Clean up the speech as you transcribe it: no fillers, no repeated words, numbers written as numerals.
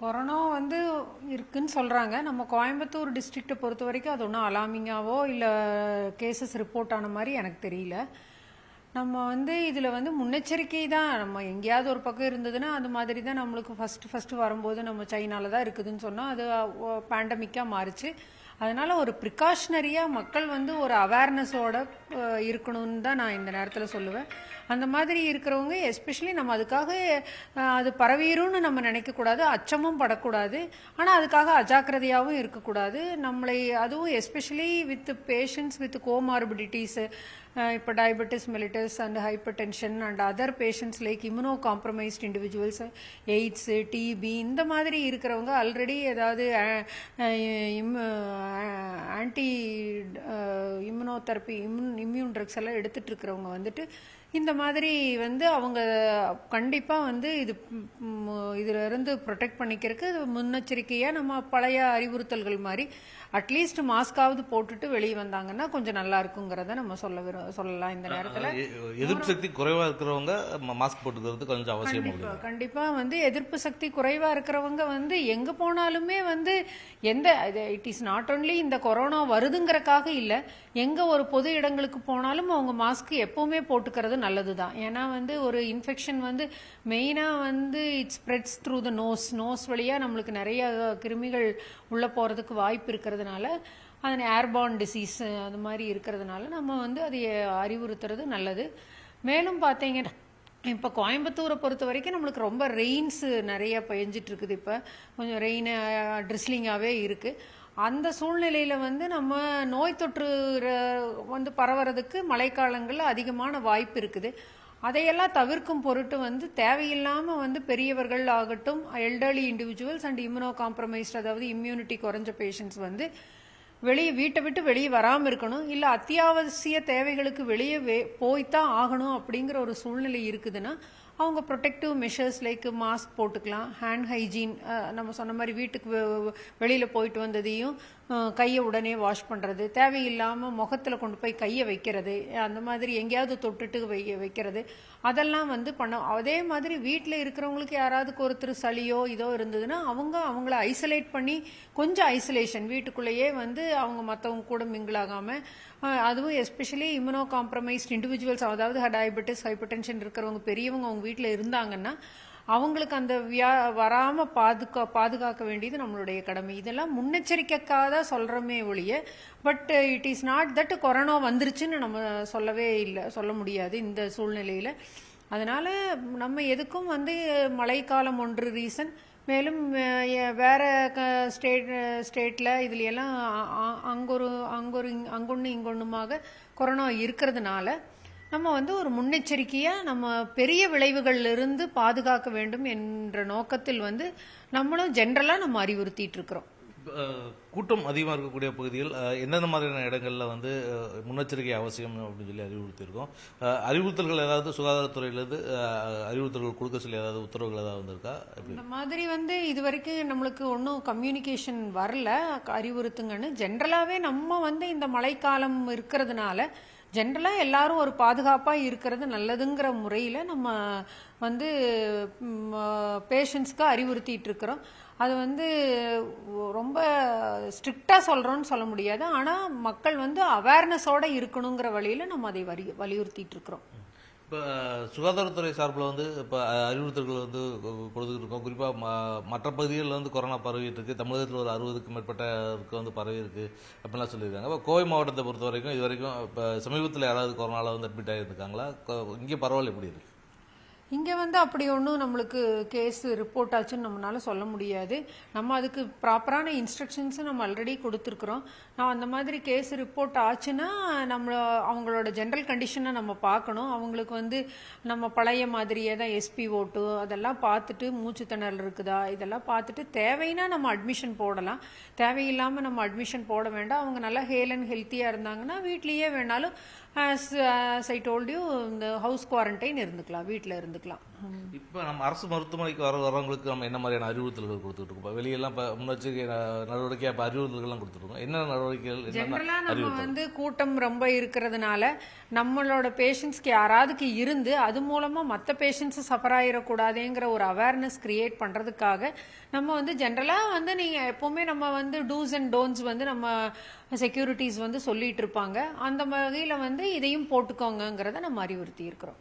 Corona வந்து இருக்குன்னு சொல்கிறாங்க. நம்ம கோயம்புத்தூர் டிஸ்ட்ரிக்ட்டை பொறுத்த வரைக்கும் அது ஒன்றும் அலாமிங்காவோ இல்லை கேசஸ் ரிப்போர்ட் ஆன மாதிரி எனக்கு தெரியல. நம்ம வந்து இதில் வந்து முன்னெச்சரிக்கை தான். நம்ம எங்கேயாவது ஒரு பக்கம் இருந்ததுன்னா அது மாதிரி தான் நம்மளுக்கு ஃபஸ்ட்டு வரும்போது நம்ம சைனாவில் தான் இருக்குதுன்னு சொன்னால் அது பேண்டமிக்காக மாறிச்சு. அதனால் ஒரு ப்ரிகாஷனரியாக மக்கள் வந்து ஒரு அவேர்னஸோட இருக்கணும்னு தான் நான் இந்த நேரத்தில் சொல்லுவேன். அந்த மாதிரி இருக்கிறவங்க எஸ்பெஷலி நம்ம அதுக்காக அது பரவிடும்னு நம்ம நினைக்கக்கூடாது, அச்சமும் படக்கூடாது. ஆனால் அதுக்காக அஜாக்கிரதையாகவும் இருக்கக்கூடாது. நம்மளை அதுவும் especially with patients with comorbidities, இப்போ diabetes mellitus and hypertension and other patients like immunocompromised individuals, AIDS, TB இந்த மாதிரி இருக்கிறவங்க ஆல்ரெடி ஏதாவது ஆன்டி இம்யூனோதெரப்பி இம்யூன் ட்ரக்ஸ் எல்லாம் எடுத்துகிட்டு இருக்கிறவங்க வந்துட்டு இந்த மாதிரி வந்து அவங்க கண்டிப்பாக வந்து இதிலிருந்து ப்ரொடெக்ட் பண்ணிக்கிறதுக்கு முன்னெச்சரிக்கையாக நம்ம பழைய அறிவுறுத்தல்கள் மாதிரி அட்லீஸ்ட் மாஸ்காவது போட்டுட்டு வெளியே வந்தாங்கன்னா கொஞ்சம் நல்லா இருக்குங்கிறத நம்ம சொல்லலாம். இந்த நேரத்தில் எதிர்ப்பு சக்தி குறைவாக இருக்கிறவங்க மாஸ்க் போட்டுக்கிறது கொஞ்சம் அவசியம். கண்டிப்பாக வந்து எதிர்ப்பு சக்தி குறைவாக இருக்கிறவங்க வந்து எங்கே போனாலுமே வந்து இட் இஸ் நாட் ஒன்லி இந்த கொரோனா வருதுங்கிறக்காக இல்லை, எங்கே ஒரு பொது இடங்களுக்கு போனாலும் அவங்க மாஸ்க் எப்போவுமே போட்டுக்கிறது நல்லது தான். ஏன்னா வந்து ஒரு இன்ஃபெக்ஷன் வந்து மெயினாக வந்து it spreads through the nose வழியாக நம்மளுக்கு நிறைய கிருமிகள் உள்ளே போகிறதுக்கு வாய்ப்பு இருக்கிறதுனால அது ஏர்பார்ன் டிசீஸ் அது மாதிரி இருக்கிறதுனால நம்ம வந்து அதை அறிவுறுத்துறது நல்லது. மேலும் பார்த்தீங்கன்னா இப்போ கோயம்புத்தூரை பொறுத்த வரைக்கும் நம்மளுக்கு ரொம்ப ரெயின்ஸு நிறைய பெஞ்சிட்டு இருக்குது. இப்போ கொஞ்சம் ரெயின் ட்ரிஸ்லிங்காகவே இருக்குது. அந்த சூழ்நிலையில் வந்து நம்ம நோய் தொற்று வந்து பரவுறதுக்கு மழைக்காலங்களில் அதிகமான வாய்ப்பு இருக்குது. அதையெல்லாம் தவிர்க்கும் பொருட்டு வந்து தேவையில்லாமல் வந்து பெரியவர்கள் ஆகட்டும், elderly individuals and immuno compromised அதாவது இம்யூனிட்டி குறைஞ்ச பேஷண்ட்ஸ் வந்து வீட்டை விட்டு வெளியே வராமல் இருக்கணும். இல்லை அத்தியாவசிய தேவைகளுக்கு வெளியே போய்த்தான் ஆகணும் அப்படிங்கிற ஒரு சூழ்நிலை இருக்குதுன்னா அவங்க ப்ரொடெக்டிவ் மெஷர்ஸ் லைக் மாஸ்க் போட்டுக்கலாம், ஹேண்ட் ஹைஜீன் நம்ம சொன்ன மாதிரி வீட்டுக்கு வெளியில் போயிட்டு வந்ததையும் கையை உடனே வாஷ் பண்ணுறது, தேவையில்லாமல் முகத்தில் கொண்டு போய் கையை வைக்கிறது, அந்த மாதிரி எங்கேயாவது தொட்டுட்டு வைக்கிறது அதெல்லாம் வந்து அதே மாதிரி வீட்டில் இருக்கிறவங்களுக்கு யாராவதுக்கு ஒருத்தர் சளியோ இதோ இருந்ததுன்னா அவங்கள ஐசோலேட் பண்ணி கொஞ்சம் ஐசோலேஷன் வீட்டுக்குள்ளேயே வந்து அவங்க மற்றவங்க கூட மிங்கிளாகாமல், அதுவும் எஸ்பெஷலி இம்யூனோ காம்ப்ரமைஸ்ட் இண்டிவிஜுவல்ஸ் அதாவது டயபெட்டிஸ் ஹைப்பர் டென்ஷன் இருக்கிறவங்க பெரியவங்க அவங்க வீட்டில் இருந்தாங்கன்னா அவங்களுக்கு அந்த வராமல் பாதுகாக்க வேண்டியது நம்மளுடைய கடமை. இதெல்லாம் முன்னெச்சரிக்கைக்காக தான் சொல்கிறோமே ஒழிய but it is not that corona வந்துருச்சுன்னு நம்ம சொல்ல முடியாது இந்த சூழ்நிலையில். அதனால் நம்ம எதுக்கும் வந்து மழைக்காலம் ஒன்று ரீசன். மேலும் வேறு ஸ்டேட்டில் இதுலையெல்லாம் அங்கொன்று இங்கொன்றுமாக கொரோனா இருக்கிறதுனால நம்ம வந்து ஒரு முன்னெச்சரிக்கையாக நம்ம பெரிய விளைவுகளிலிருந்து பாதுகாக்க வேண்டும் என்ற நோக்கத்தில் வந்து நம்மளும் ஜென்ரலாக நம்ம அறிவுறுத்திட்டு இருக்கிறோம். கூட்டம் அதிகமாக இருக்கக்கூடிய பகுதிகள் எந்தெந்த மாதிரியான இடங்களில் வந்து முன்னெச்சரிக்கை அவசியம் அப்படின்னு சொல்லி அறிவுறுத்தியிருக்கோம். அறிவுறுத்தல்கள் ஏதாவது சுகாதாரத்துறையிலேருந்து அறிவுறுத்தல்கள் கொடுக்க சொல்லி ஏதாவது உத்தரவுகள் ஏதாவது வந்திருக்கா? இந்த மாதிரி வந்து இது வரைக்கும் நம்மளுக்கு ஒன்றும் கம்யூனிகேஷன் வரல அறிவுறுத்துங்கன்னு. ஜென்ரலாகவே நம்ம வந்து இந்த மழைக்காலம் இருக்கிறதுனால ஜென்ரலாக எல்லாரும் ஒரு பாதுகாப்பாக இருக்கிறது நல்லதுங்கிற முறையில் நம்ம வந்து பேஷண்ட்ஸ்க்கு அறிவுறுத்திட்டு இருக்கிறோம். அது வந்து ரொம்ப ஸ்ட்ரிக்டாக சொல்கிறோன்னு சொல்ல முடியாது, ஆனால் மக்கள் வந்து அவேர்னஸோடு இருக்கணுங்கிற வழியில் நம்ம அதை வலியுறுத்திட்டு இருக்கிறோம். இப்போ சுகாதாரத்துறை சார்பில் வந்து இப்போ அறிவுறுத்தல்கள் வந்து கொடுத்துக்கிட்டு இருக்கோம். குறிப்பாக மற்ற பகுதிகளில் வந்து கொரோனா பரவிட்டு இருக்கு. தமிழகத்தில் ஒரு 60க்கும் மேற்பட்டருக்கு வந்து பரவி இருக்கு அப்படின்லாம் சொல்லியிருக்காங்க. இப்போ கோவை மாவட்டத்தை பொறுத்த வரைக்கும் இது வரைக்கும் இப்போ சமீபத்தில் யாராவது கொரோனாவில் வந்து அட்மிட் ஆகியிருக்காங்களா? இங்கே பரவாயில்ல எப்படி இருக்கு? இங்கே வந்து அப்படி ஒன்றும் நம்மளுக்கு கேஸ் ரிப்போர்ட் ஆச்சுன்னு நம்மளால சொல்ல முடியாது. நம்ம அதுக்கு ப்ராப்பரான இன்ஸ்ட்ரக்ஷன்ஸும் நம்ம ஆல்ரெடி கொடுத்துருக்குறோம். அந்த மாதிரி கேஸ் ரிப்போர்ட் ஆச்சுன்னா அவங்களோட ஜென்ரல் கண்டிஷனை நம்ம பார்க்கணும். அவங்களுக்கு வந்து நம்ம பழைய மாதிரியே தான் SpO2 அதெல்லாம் பார்த்துட்டு மூச்சு திணறல் இருக்குதா இதெல்லாம் பார்த்துட்டு தேவைன்னா நம்ம அட்மிஷன் போடலாம். தேவையில்லாமல் நம்ம அட்மிஷன் போட வேண்டாம். அவங்க நல்லா ஹேல் அண்ட் ஹெல்த்தியாக இருந்தாங்கன்னா வீட்லேயே வேணாலும் as I told you இந்த ஹவுஸ் குவாரண்டைன் இருந்துக்கலாம், வீட்டில் இருந்துக்கலாம். இப்போ நம்ம அரசு மருத்துவமனைக்கு வரவங்களுக்கு நம்ம என்ன மாதிரியான அறிவுறுத்தல்கள் கொடுத்துட்டு இருக்கோம்? இப்போ வெளியெல்லாம் இப்போ முன்னெச்சரிக்கை நடவடிக்கை இப்போ அறிவுறுத்தல்கள்லாம் கொடுத்துருக்கோம். என்ன நடவடிக்கைகள், ஜென்ரலா என்ன நம்ம அறிவுறுத்தல்? வந்து கூட்டம் ரொம்ப இருக்கிறதுனால நம்மளோட பேஷண்ட்ஸ்க்கு யாராவதுக்கு இருந்து அது மூலமா மற்ற பேஷண்ட்ஸ் சஃபர் ஆயிடக்கூடாதுங்கிற ஒரு அவேர்னஸ் கிரியேட் பண்றதுக்காக நம்ம வந்து ஜென்ரலா வந்து நீங்க எப்பவுமே நம்ம வந்து டூஸ் அண்ட் டோன்ட்ஸ் வந்து நம்ம செக்யூரிட்டிஸ் வந்து சொல்லிட்டு இருப்பாங்க. அந்த வகையில வந்து இதையும் போட்டுக்கோங்கிறத நம்ம அறிவுறுத்தி இருக்கிறோம்.